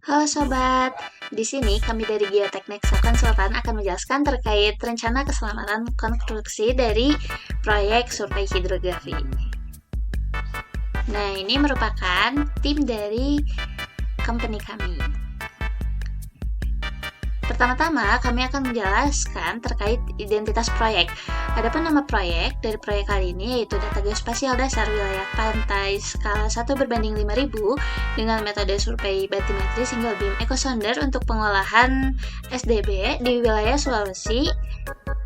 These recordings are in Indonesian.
Halo sobat, di sini kami dari Geoteknik Konsultan akan menjelaskan terkait rencana keselamatan konstruksi dari proyek survei hidrografi. Nah, ini merupakan tim dari company kami. Pertama-tama, kami akan menjelaskan terkait identitas proyek. Adapun nama proyek dari proyek kali ini yaitu Data Geospasial Dasar Wilayah Pantai skala 1/5000 dengan metode survei batimetri single beam echosonder untuk pengolahan SDB di wilayah Sulawesi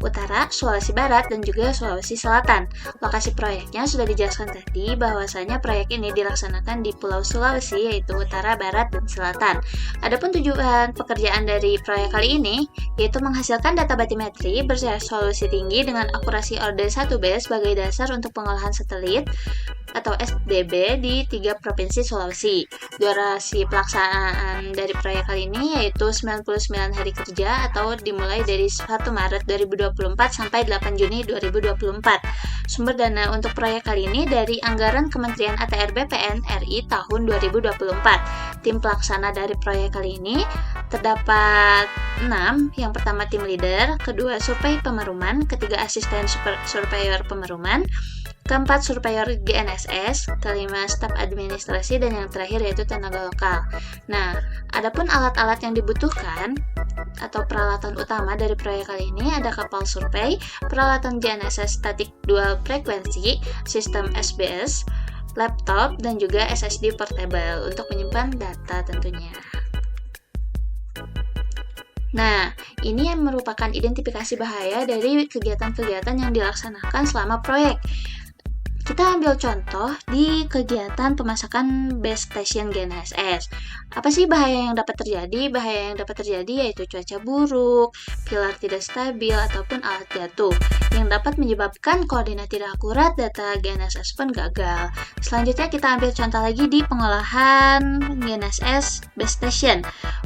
Utara, Sulawesi Barat, dan juga Sulawesi Selatan. Lokasi proyeknya sudah dijelaskan tadi bahwasanya proyek ini dilaksanakan di Pulau Sulawesi yaitu Utara, Barat, dan Selatan. Adapun tujuan pekerjaan dari proyek kali ini yaitu menghasilkan data batimetri beresolusi tinggi dengan akurasi order 1B sebagai dasar untuk pengolahan satelit atau SDB di 3 provinsi Sulawesi. Durasi pelaksanaan dari proyek kali ini yaitu 99 hari kerja atau dimulai dari 1 Maret 2024 sampai 8 Juni 2024. Sumber dana untuk proyek kali ini dari anggaran Kementerian ATR BPN RI tahun 2024. Tim pelaksana dari proyek kali ini terdapat 6. Yang pertama tim leader, kedua survei pemeruman, ketiga asisten surveyor pemeruman, keempat surveyor GNSS, kelima staf administrasi, dan yang terakhir yaitu tenaga lokal. Nah, adapun alat-alat yang dibutuhkan atau peralatan utama dari proyek kali ini ada kapal survei, peralatan GNSS static dual frekuensi, sistem SBS, laptop, dan juga SSD portable untuk menyimpan data tentunya. Nah, ini yang merupakan identifikasi bahaya dari kegiatan-kegiatan yang dilaksanakan selama proyek. Kita ambil contoh di kegiatan pemasakan base station GNSS. Apa sih bahaya yang dapat terjadi? Bahaya yang dapat terjadi yaitu cuaca buruk, pilar tidak stabil, ataupun alat jatuh yang dapat menyebabkan koordinat tidak akurat, data GNSS pun gagal. Selanjutnya kita ambil contoh lagi di pengolahan GNSS base station.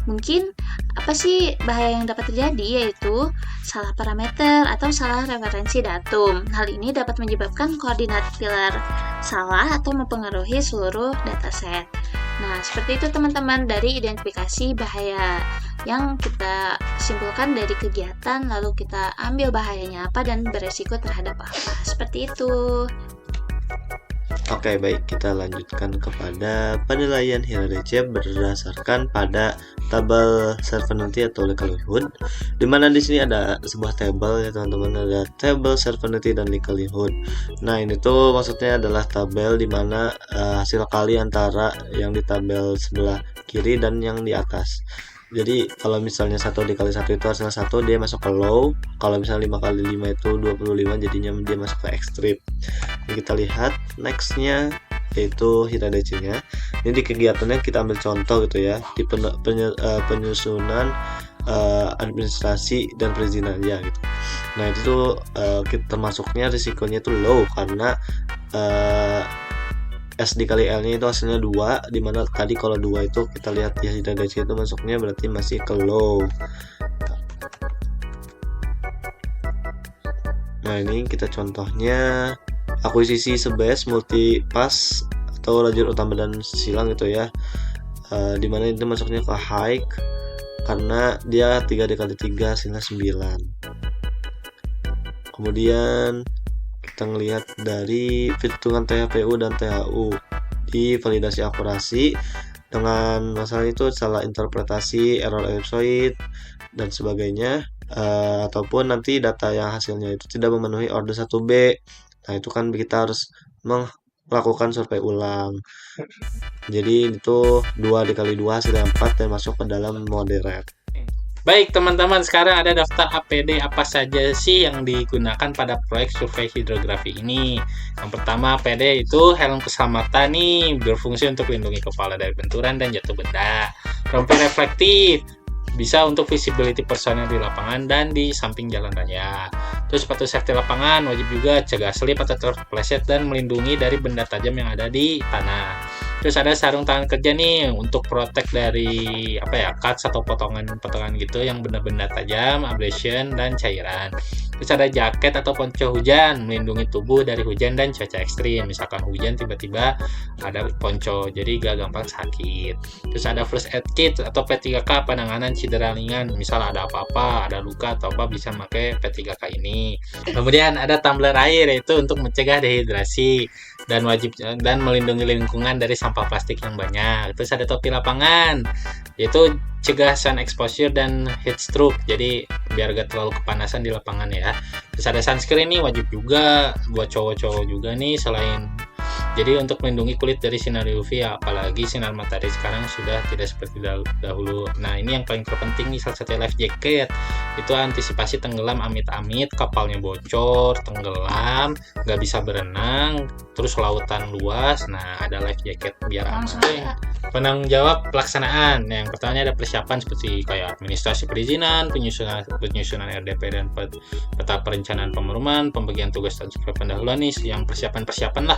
Mungkin apa sih bahaya yang dapat terjadi yaitu salah parameter atau salah referensi datum. Hal ini dapat menyebabkan koordinat pilar salah atau mempengaruhi seluruh dataset. Nah, seperti itu teman-teman dari identifikasi bahaya yang kita simpulkan dari kegiatan, lalu kita ambil bahayanya apa dan beresiko terhadap apa. Seperti itu. Oke, baik, kita lanjutkan kepada penilaian HIRA-DC berdasarkan pada tabel certainty atau likelihood, di mana di sini ada sebuah tabel ya teman-teman, ada tabel certainty dan likelihood. Nah, ini tuh maksudnya adalah tabel di mana hasil kali antara yang di tabel sebelah kiri dan yang di atas. Jadi kalau misalnya 1 dikali 1 itu hasilnya 1, dia masuk ke low. Kalau misalnya 5 kali 5 itu 25, jadinya dia masuk ke extreme. Jadi kita lihat nextnya yaitu HIRA-DC nya. Ini di kegiatannya kita ambil contoh gitu ya, di penyusunan administrasi dan perizinannya gitu. Nah, itu tuh kita masuknya risikonya itu low karena S dikali L nya itu hasilnya 2, dimana tadi kalau 2 itu kita lihat ya HIRA-DC itu masuknya berarti masih ke low. Nah, ini kita contohnya akuisisi sebes multipass atau lajur utama dan silang gitu ya, dimana itu masuknya ke high karena dia 3 dikali 3 hasilnya 9. Kemudian kita ngelihat dari perhitungan THPU dan THU di validasi akurasi dengan masalah itu salah interpretasi, error ellipsoid dan sebagainya, ataupun nanti data yang hasilnya itu tidak memenuhi order 1B. Nah, itu kan kita harus melakukan survei ulang. Jadi itu 2 dikali 2 hasilnya 4 dan masuk ke dalam moderate. Baik teman-teman, sekarang ada daftar APD apa saja sih yang digunakan pada proyek survei hidrografi ini. Yang pertama APD itu helm keselamatan nih, berfungsi untuk melindungi kepala dari benturan dan jatuh benda. Rompi reflektif, bisa untuk visibility personel di lapangan dan di samping jalan raya. Terus sepatu safety lapangan, wajib juga cegah slip atau terpeleset dan melindungi dari benda tajam yang ada di tanah. Terus ada sarung tangan kerja nih untuk protect dari cuts atau potongan-potongan gitu yang benda-benda tajam, abrasion dan cairan. Terus ada jaket atau ponco hujan melindungi tubuh dari hujan dan cuaca ekstrim. Misalkan hujan tiba-tiba ada ponco jadi gak gampang sakit. Terus ada first aid kit atau P3K penanganan cedera ringan. Misal ada apa-apa, ada luka atau apa bisa pakai P3K ini. Kemudian ada tumbler air yaitu untuk mencegah dehidrasi dan melindungi lingkungan dari sampah plastik yang banyak. Terus ada topi lapangan yaitu cegah sun exposure dan heat stroke, jadi biar gak terlalu kepanasan di lapangan ya. Terus ada sunscreen nih wajib juga buat cowok-cowok juga nih, selain jadi untuk melindungi kulit dari sinar UV ya, apalagi sinar matahari sekarang sudah tidak seperti dahulu. Nah ini yang paling terpenting nih, salah satu life jacket itu antisipasi tenggelam amit-amit, kapalnya bocor, tenggelam, nggak bisa berenang, terus lautan luas. Nah ada life jacket biar aman. Penanggung jawab pelaksanaan. Yang pertama ada persiapan seperti kayak administrasi perizinan, penyusunan RDP dan peta perencanaan pemrograman, pembagian tugas dan pendahuluan nih, yang persiapan lah.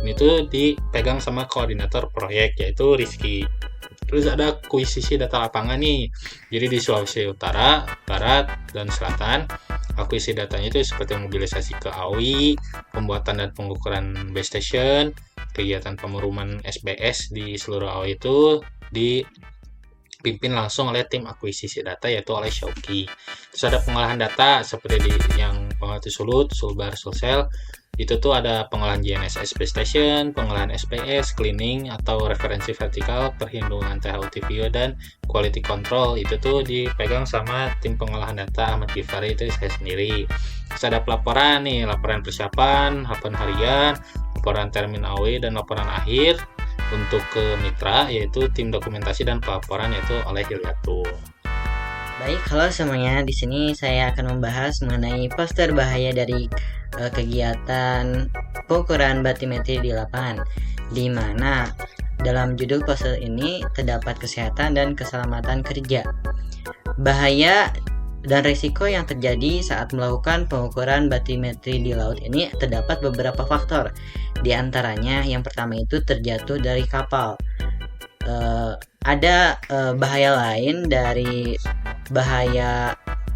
Ini tuh dipegang sama koordinator proyek yaitu Rizky. Terus ada akuisisi data lapangan nih. Jadi di Sulawesi Utara, Barat, dan Selatan, akuisisi datanya itu seperti mobilisasi ke AOI, pembuatan dan pengukuran base station, kegiatan pemrograman SBS di seluruh AOI itu dipimpin langsung oleh tim akuisisi data yaitu oleh Syauki. Terus ada pengolahan data seperti yang pengerti Sulut, Sulbar, Sulsel. Itu tuh ada pengolahan GNSS base station, pengolahan SPS, cleaning atau referensi vertikal, perlindungan THU TVO dan quality control. Itu tuh dipegang sama tim pengolahan data Ahmad Gifari, itu saya sendiri. Terus ada pelaporan nih, laporan persiapan, laporan harian, laporan termin AOE dan laporan akhir untuk ke mitra yaitu tim dokumentasi dan pelaporan yaitu oleh Hilyatul. Baik, halo semuanya. Di sini saya akan membahas mengenai poster bahaya dari kegiatan pengukuran batimetri di lapangan, di mana dalam judul poster ini terdapat kesehatan dan keselamatan kerja. Bahaya dan risiko yang terjadi saat melakukan pengukuran batimetri di laut ini terdapat beberapa faktor. Di antaranya yang pertama itu terjatuh dari kapal. Ada bahaya lain dari bahaya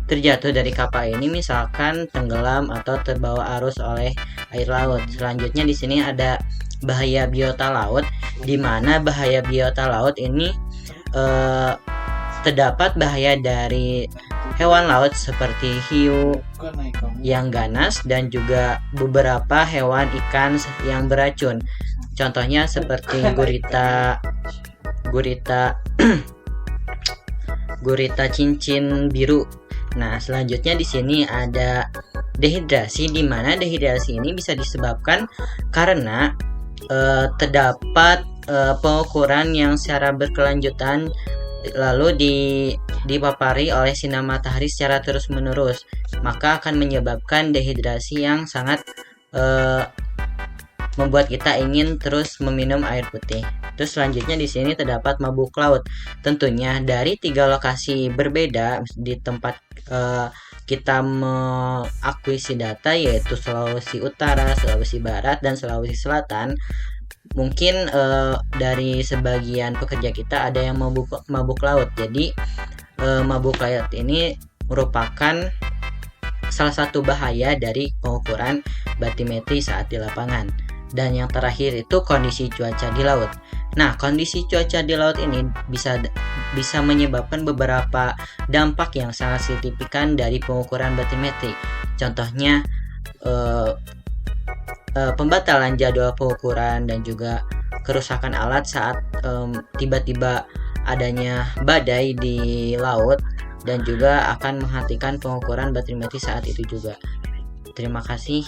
terjatuh dari kapal ini, misalkan tenggelam atau terbawa arus oleh air laut. Selanjutnya di sini ada bahaya biota laut, di mana bahaya biota laut ini terdapat bahaya dari hewan laut seperti hiu yang ganas dan juga beberapa hewan ikan yang beracun. Contohnya seperti gurita cincin biru. Nah, selanjutnya di sini ada dehidrasi, di mana dehidrasi ini bisa disebabkan karena terdapat pengukuran yang secara berkelanjutan lalu dipapari oleh sinar matahari secara terus-menerus, maka akan menyebabkan dehidrasi yang sangat membuat kita ingin terus meminum air putih. Terus selanjutnya di sini terdapat mabuk laut. Tentunya dari 3 lokasi berbeda di tempat kita mengakuisisi data yaitu Sulawesi Utara, Sulawesi Barat, dan Sulawesi Selatan. Mungkin dari sebagian pekerja kita ada yang mabuk laut. Jadi mabuk laut ini merupakan salah satu bahaya dari pengukuran batimetri saat di lapangan. Dan yang terakhir itu kondisi cuaca di laut. Nah, kondisi cuaca di laut ini bisa menyebabkan beberapa dampak yang sangat signifikan dari pengukuran batimetri. Contohnya pembatalan jadwal pengukuran dan juga kerusakan alat saat tiba-tiba adanya badai di laut, dan juga akan menghentikan pengukuran batimetri saat itu juga. Terima kasih.